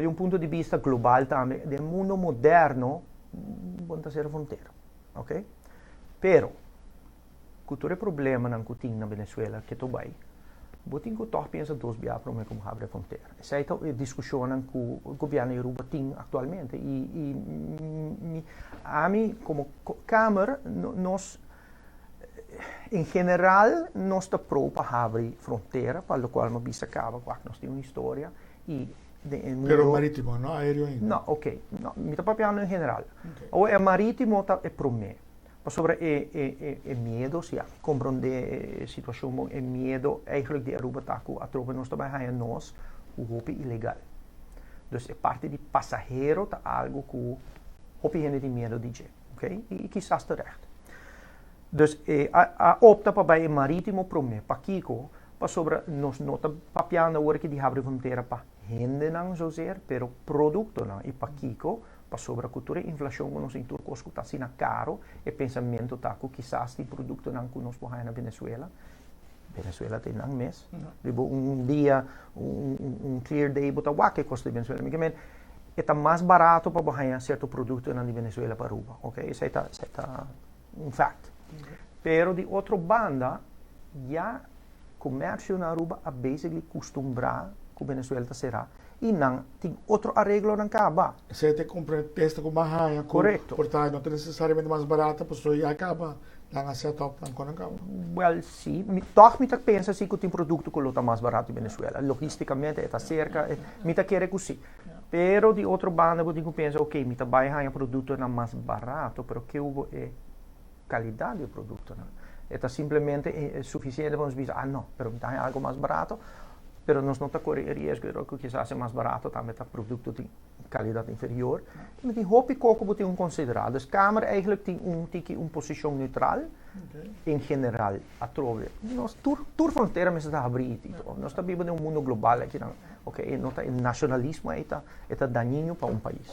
de un punto di vista global também, del mundo moderno, buona ser frontiera, ok? Pero, cultura problema na kuting na Venezuela que tu vai, botin ko toch pensa dos bia para me como abre fronteira. Essa é a discussão que o governo europeu tem atualmente e a mim como Câmara nós em geral nós está pro para abrir fronteira, para o qual nós bisa acaba, nós temos uma história e Pero marítimo, no aéreo ainda. No, ok. No, mi sta parlando in generale. Okay. O è marittimo è per me. Ma sopra è miedo, sì, comprende situazione è miedo eigenlijk di Aruba taku a trove non sta bij a nós o hopi ilegal. Dus è parte di passaggero ta algo que hopi gente di miedo di je, ok? E quizás terecht. Dus a opta pa bij marítimo pro me, pa kiko, pa sopra nos nota papiando ora che di abre frontiera pa hende não zozeer, pero produto não e pakiko para sobre a cultura inflação nos em turco está sendo caro e pensamento taco quizás de produto não que nós podemos na Venezuela tem não mês tipo dia clear day bota que custa Venezuela mas é mais barato para ganhar certo produto na Venezuela para Aruba, ok? Isso é um fact. Pero de outra banda já comércio na Aruba a basically costumbrar que Venezuela será e não tem outro arreglo na caba. Você te compra testa com barraia, correto. Portanto, não é necessariamente mais barata, porque só já acaba, não é certo, não acaba. Well, sim, toch me pensa assim que tem produto que está mais barato em Venezuela. Logisticamente está cerca, me quer que sim. Pero de outra banda eu digo pensa, ok, me vai ganhar produto na mais barato, pero que é qualidade do produto, não? É simplesmente suficiente para nos dizer, não, pero me dá algo mais barato. Pero nós não está correndo risco que quizás seja mais barato, também está produto de qualidade inferior. Mas tem hoop coco tem considerado. A Câmara eigenlijk tem uma posição neutral, em geral, a trove. Nós tur fronteira mas está abrindo. Nós está vivendo em mundo global aqui, não? Ok, nota o nacionalismo é daninho para país.